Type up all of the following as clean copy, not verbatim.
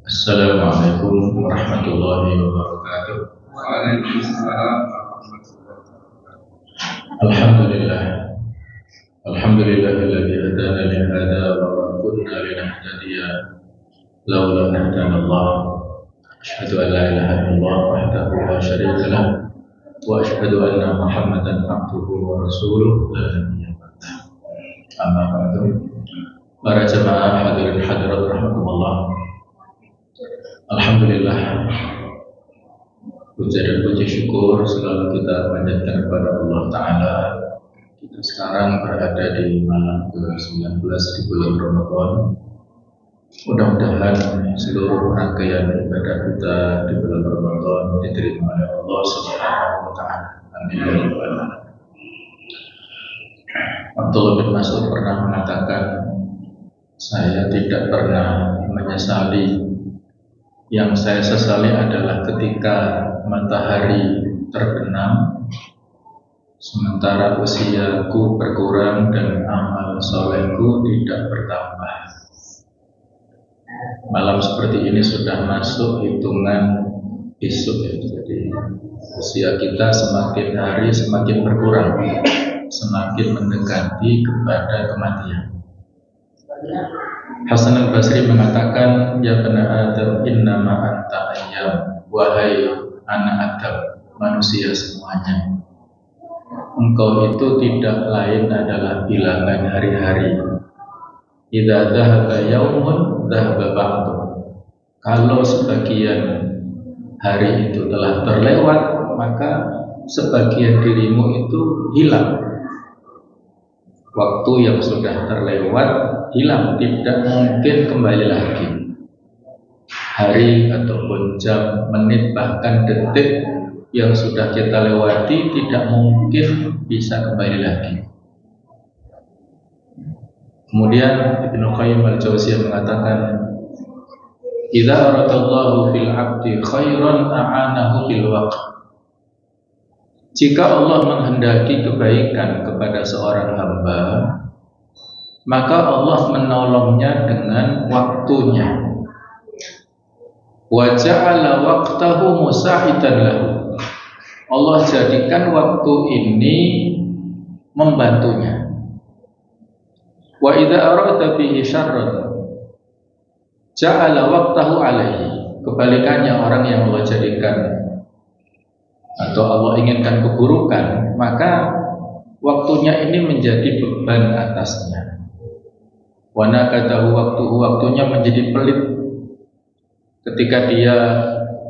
Assalamualaikum warahmatullahi wabarakatuh. Waalaikumsalam warahmatullahi wabarakatuh. Alhamdulillah. Alhamdulillahilladzi hadana li hadza wa ma kunna linahtadiya laula an hadana Allah. Asyhadu an la ilaha illallah wahdahu la syarika lah wa asyhadu anna Muhammadan abduhu wa rasuluh la nabiyya ba'dahu. Amma ba'du. Para jemaah hadirin hadirat rahimakumullah. Alhamdulillah, puja dan puji syukur selalu kita panjatkan kepada Allah Ta'ala. Kita sekarang berada di malam ke-19 di bulan Ramadan. Mudah-mudahan seluruh rangkaian ibadah kita di bulan Ramadan diterima oleh Allah Subhanahu wa Ta'ala. Amin ya rabbal alamin. Abdullah bin Mas'ud pernah mengatakan, saya tidak pernah menyesali. Yang saya sesali adalah ketika matahari terbenam sementara usiaku berkurang dan amal solehku tidak bertambah. Malam seperti ini sudah masuk hitungan besok ya. Jadi usia kita semakin hari semakin berkurang, semakin mendekati kepada kematian. Hasan al-Basri mengatakan, ya bani Adam innama anta ayyam, wahai anak Adam, manusia semuanya, engkau itu tidak lain adalah bilangan hari-hari. Idza dhahaba yaumun dhahaba ba'du. Kalau sebagian hari itu telah terlewat, maka sebagian dirimu itu hilang. Waktu yang sudah terlewat hilang, tidak mungkin kembali lagi. Hari ataupun jam, menit, bahkan detik yang sudah kita lewati tidak mungkin bisa kembali lagi. Kemudian Ibnu Qayyim al-Jauziyah mengatakan, idza aradallahu fil 'abdi khairan a'anahu bil waqt. Jika Allah menghendaki kebaikan kepada seorang hamba, maka Allah menolongnya dengan waktunya. Wa ja'ala waqtahu musa'idan lahu. Allah jadikan waktu ini membantunya. Wa idza arada bihi syarran ja'ala waqtahu alaihi. Kebalikannya, orang yang Allah jadikan atau Allah inginkan keburukan, maka waktunya ini menjadi beban atasnya. Wa nakatahu waktunya menjadi pelit. Ketika dia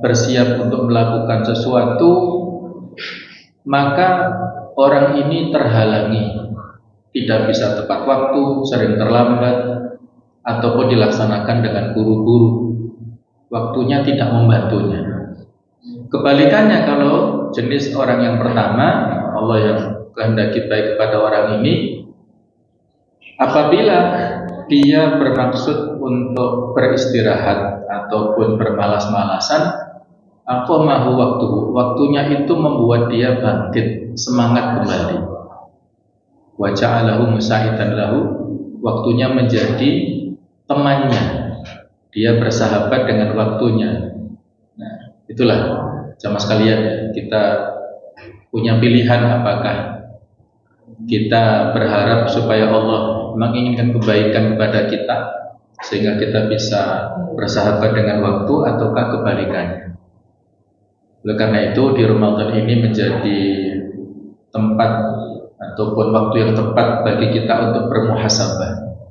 bersiap untuk melakukan sesuatu, maka orang ini terhalangi, tidak bisa tepat waktu, sering terlambat, ataupun dilaksanakan dengan buru-buru. Waktunya tidak membantunya. Kebalikannya, kalau jenis orang yang pertama, Allah yang kehendaki baik kepada orang ini, apabila dia bermaksud untuk beristirahat ataupun bermalas-malasan, aqamahu waktunya itu membuat dia bangkit, semangat kembali. Wa ja'alahu musa'idan lahu, waktunya menjadi temannya, dia bersahabat dengan waktunya. Nah, itulah jamaah sekalian, kita punya pilihan, apakah kita berharap supaya Allah menginginkan kebaikan kepada kita sehingga kita bisa bersahabat dengan waktu, ataukah kebalikannya. Oleh karena itu, di Ramadan ini menjadi tempat ataupun waktu yang tepat bagi kita untuk bermuhasabah.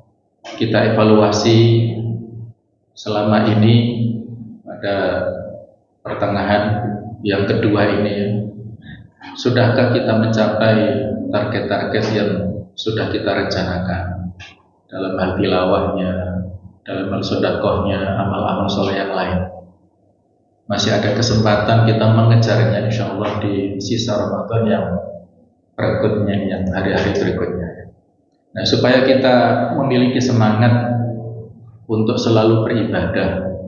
Kita evaluasi selama ini pada pertengahan yang kedua ini, sudahkah kita mencapai target-target yang sudah kita rencanakan dalam hal tilawahnya, dalam hal sedekahnya, amal-amal soleh yang lain. Masih ada kesempatan kita mengejarnya, insyaallah di sisa Ramadan yang berikutnya, yang hari-hari berikutnya. Nah, supaya kita memiliki semangat untuk selalu beribadah,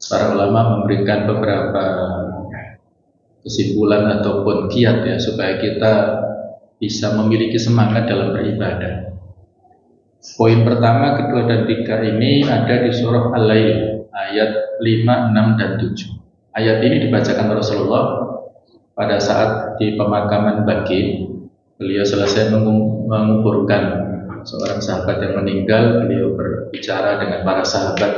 para ulama memberikan beberapa kesimpulan ataupun kiat ya, supaya kita bisa memiliki semangat dalam beribadah. Poin pertama, kedua, dan tiga ini ada di surah Al-Lail. ayat 5, 6, dan 7. Ayat ini dibacakan Rasulullah pada saat di pemakaman Baqi. Beliau selesai menguburkan seorang sahabat yang meninggal. Beliau berbicara dengan para sahabat.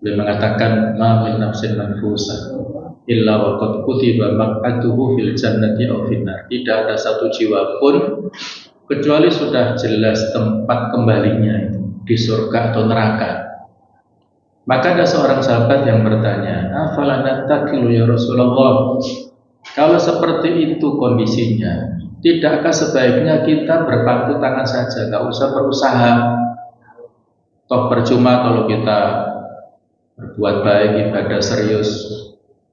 Beliau mengatakan, ma min nafsin manfusah illa wa qad kutiba maq'atuhu fil jannati aw finnar. Tidak ada satu jiwa pun kecuali sudah jelas tempat kembalinya itu di surga atau neraka. Maka ada seorang sahabat yang bertanya, afala nattakilu ya Rasulullah, kalau seperti itu kondisinya, tidakkah sebaiknya kita berpangku tangan saja, tak usah berusaha? Toh percuma kalau kita berbuat baik, ibadah serius,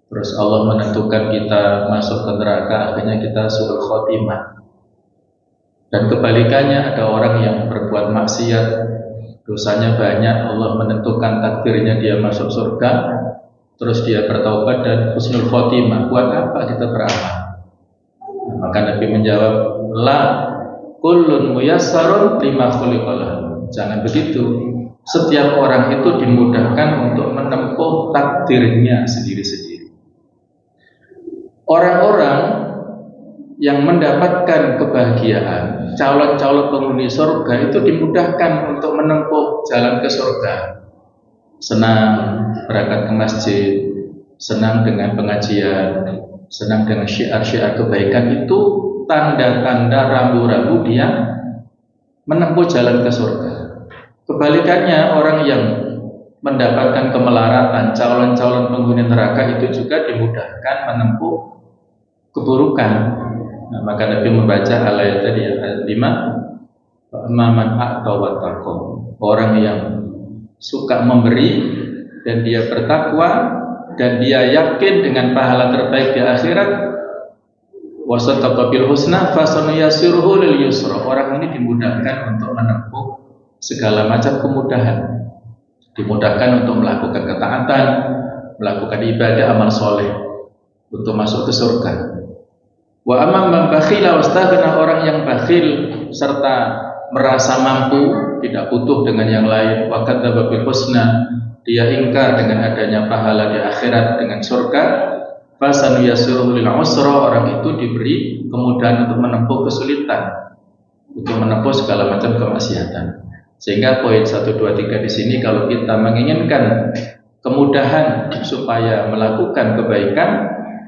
terus Allah menentukan kita masuk ke neraka, akhirnya kita suul khotimah. Dan kebalikannya, ada orang yang berbuat maksiat, dosanya banyak, Allah menentukan takdirnya dia masuk surga, terus dia bertaubat dan husnul khotimah. Buat apa kita beramal? Maka Nabi menjawab, la kullun muyassarun lima khuliqalah. Jangan begitu. Setiap orang itu dimudahkan untuk menempuh takdirnya sendiri-sendiri. Orang-orang yang mendapatkan kebahagiaan, calon-calon penghuni surga itu dimudahkan untuk menempuh jalan ke surga. Senang berangkat ke masjid, senang dengan pengajian, senang dengan syiar-syiar kebaikan, itu tanda-tanda rambu-rambu dia menempuh jalan ke surga. Kebalikannya, orang yang mendapatkan kemelaratan, calon-calon penghuni neraka itu juga dimudahkan menempuh keburukan. Nah, maka Nabi membaca ayat tadi ayat 5, man a'ta wa taqwa. Orang yang suka memberi dan dia bertakwa dan dia yakin dengan pahala terbaik di akhirat, wa saddaqa bil husna fasanuyassiruhu lil yusra. Orang ini dimudahkan untuk menempuh segala macam kemudahan. Dimudahkan untuk melakukan ketaatan, melakukan ibadah, amal soleh untuk masuk ke surga. Wa amman man bakhila wastaghna, orang yang bakhil serta merasa mampu, tidak butuh dengan yang lain, wa kadzdzaba bil husna, dia ingkar dengan adanya pahala di akhirat dengan surga, fasanuyassiruhu lil usra, orang itu diberi kemudahan untuk menempuh kesulitan, untuk menempuh segala macam kemaksiatan. Sehingga poin 1, 2, 3 di sini, kalau kita menginginkan kemudahan supaya melakukan kebaikan,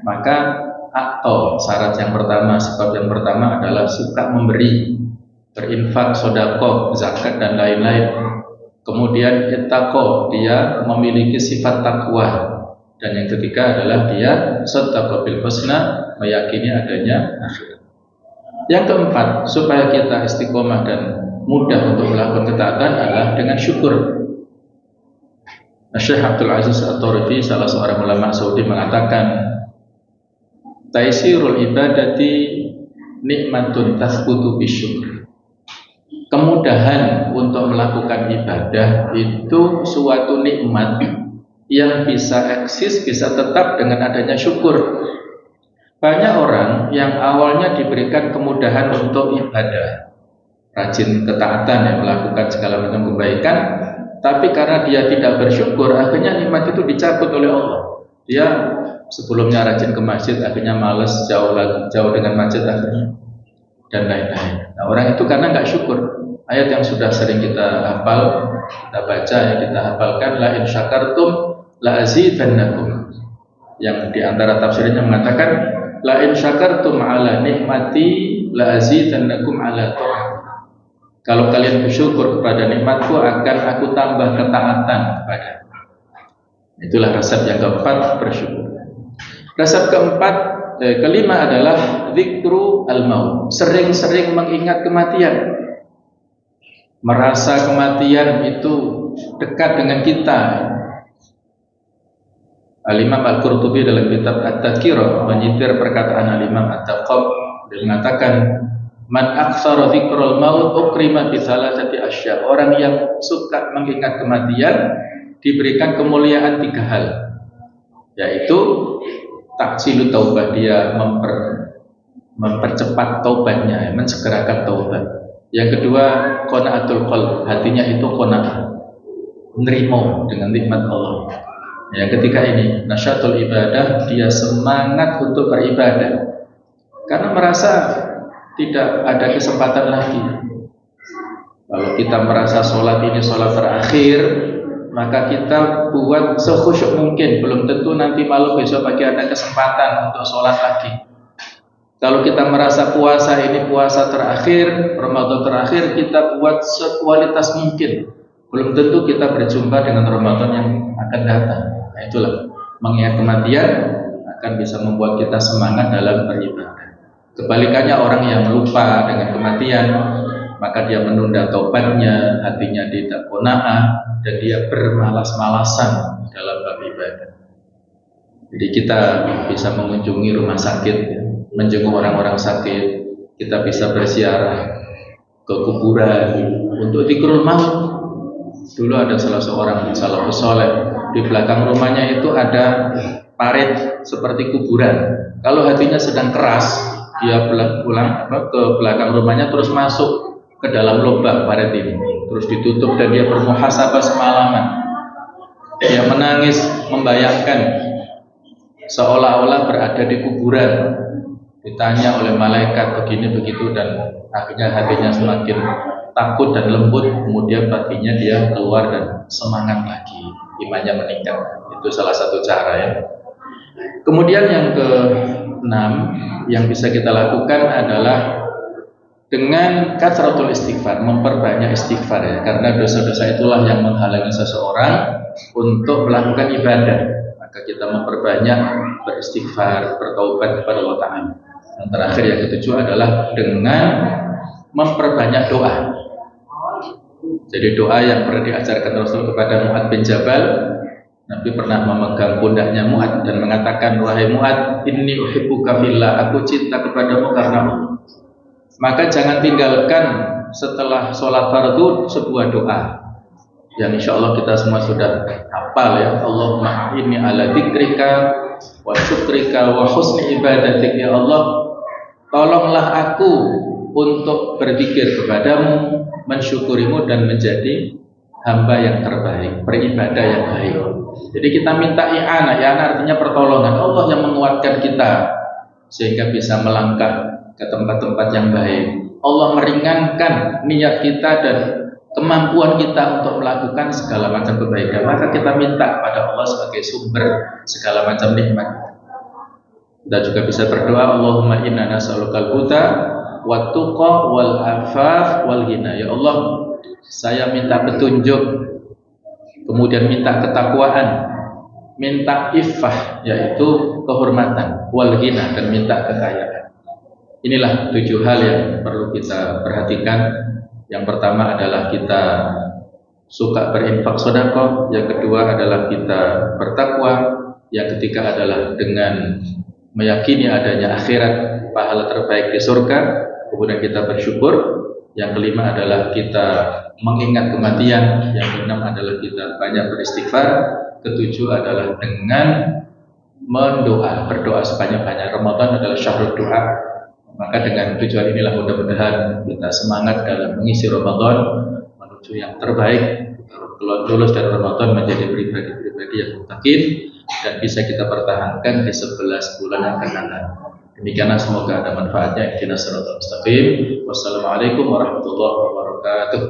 maka atau syarat yang pertama, sebab yang pertama adalah suka memberi, berinfak, sedekah, zakat dan lain-lain. Kemudian ittaqo, dia memiliki sifat takwa. Dan yang ketiga adalah dia saddaqa bil husna, meyakini adanya akhirat. Yang keempat, supaya kita istiqomah dan mudah untuk melakukan ketaatan adalah dengan syukur. Syekh Abdul Aziz At-Tarifi, salah seorang ulama Saudi, mengatakan, taisirul ibadati nikmatun tasbutu bisyukur. Kemudahan untuk melakukan ibadah itu suatu nikmat yang bisa eksis, bisa tetap dengan adanya syukur. Banyak orang yang awalnya diberikan kemudahan untuk ibadah, rajin ketaatan, yang melakukan segala macam kebaikan, tapi karena dia tidak bersyukur, akhirnya nikmat itu dicabut oleh Allah. Dia sebelumnya rajin ke masjid, akhirnya malas, jauh dengan masjid akhirnya, dan lain-lain. Nah, orang itu karena nggak syukur. Ayat yang sudah sering kita hafal, kita baca, yang kita hafalkan, la in syakartum la azidannakum. Yang diantara tafsirnya mengatakan, la in syakartum ala nikmati la azidannakum ala ta'ati. Kalau kalian bersyukur kepada nikmatku, akan aku tambah ketaatan kepada. Itulah resep yang keempat, bersyukur. Resep kelima adalah zikru al-maut, sering-sering mengingat kematian. Merasa kematian itu dekat dengan kita. Al-Imam Al-Qurtubi dalam kitab At-Tadhkirah menyitir perkataan Al-Imam At-Taqab, dia mengatakan, man aktsara dzikrul maut ukrima bi salasati asya. Orang yang suka mengingat kematian diberikan kemuliaan 3 hal, yaitu taksilu taubah, dia mempercepat taubatnya, mensegerakan taubat. Yang kedua, qanaatul qalb, hatinya itu qanaah, menerima dengan nikmat Allah. Ya, ketika ini nasyatul ibadah, dia semangat untuk beribadah karena merasa tidak ada kesempatan lagi. Kalau kita merasa sholat ini sholat terakhir, maka kita buat sekhusyuk mungkin. Belum tentu nanti malam besok pagi ada kesempatan untuk sholat lagi. Kalau kita merasa puasa ini puasa terakhir, Ramadan terakhir, kita buat sekualitas mungkin. Belum tentu kita berjumpa dengan Ramadan yang akan datang. Nah, itulah mengingat kematian akan bisa membuat kita semangat dalam beribadah. Kebalikannya orang yang lupa dengan kematian, maka dia menunda taubatnya, hatinya tidak qanaah, dan dia bermalas-malasan dalam beribadah. Jadi kita bisa mengunjungi rumah sakit, menjenguk orang-orang sakit, kita bisa berziarah ke kuburan untuk dzikrul maut. Dulu ada salah seorang salafus saleh, di belakang rumahnya itu ada parit seperti kuburan. Kalau hatinya sedang keras, dia pulang ke belakang rumahnya terus masuk ke dalam lubang parit ini, terus ditutup dan dia bermuhasabah semalaman. Dia menangis membayangkan seolah-olah berada di kuburan, ditanya oleh malaikat begini begitu, dan akhirnya hatinya semakin takut dan lembut. Kemudian paginya dia keluar dan semangat lagi, imannya meningkat. Itu salah satu cara ya. Kemudian yang ke-6 yang bisa kita lakukan adalah dengan katsratul istighfar, memperbanyak istighfar ya, karena dosa-dosa itulah yang menghalangi seseorang untuk melakukan ibadah. Maka kita memperbanyak beristighfar, bertaubat kepada Allah Ta'ala. Yang terakhir yang ketujuh adalah dengan memperbanyak doa. Jadi doa yang pernah diajarkan Rasul kepada Mu'adz bin Jabal, Nabi pernah memegang pundaknya Mu'adz dan mengatakan, wahai Mu'adz, inni uhibbuka fillah, aku cinta kepadamu karena Allah. Maka jangan tinggalkan setelah sholat fardu sebuah doa yang insya Allah kita semua sudah hafal ya. Allahumma inni ala dzikrika wa syukrika wa husni ibadatik. Ya Allah, tolonglah aku untuk berzikir kepadamu, mensyukurimu, dan menjadi hamba yang terbaik, beribadah yang baik. Jadi kita minta i'anah. I'anah artinya pertolongan. Allah yang menguatkan kita sehingga bisa melangkah ke tempat-tempat yang baik. Allah meringankan niat kita dan kemampuan kita untuk melakukan segala macam kebaikan. Maka kita minta kepada Allah sebagai sumber segala macam nikmat. Kita juga bisa berdoa, Allahumma inna nas'alukal huda wat tuqa wal afaf wal ghina. Ya Allah, saya minta petunjuk, kemudian minta ketakwaan, minta iffah, yaitu kehormatan, wal ghina, dan minta kekayaan. Inilah 7 hal yang perlu kita perhatikan. Yang pertama adalah kita suka berinfak sedekah, yang kedua adalah kita bertakwa, yang ketiga adalah dengan meyakini adanya akhirat, pahala terbaik di surga, kemudian kita bersyukur, yang kelima adalah kita mengingat kematian, yang keenam adalah kita banyak beristighfar, ketujuh adalah dengan berdoa sebanyak-banyak. Ramadan adalah syahrul doa. Maka dengan tujuan inilah mudah-mudahan kita semangat dalam mengisi Ramadan menuju yang terbaik, keluar lulus dari Ramadan menjadi pribadi-pribadi yang muttaqin dan bisa kita pertahankan di 11 bulan yang akan datang. Demikianlah, semoga ada manfaatnya. Ihdinas siratal mustaqim. Wassalamualaikum warahmatullahi wabarakatuh.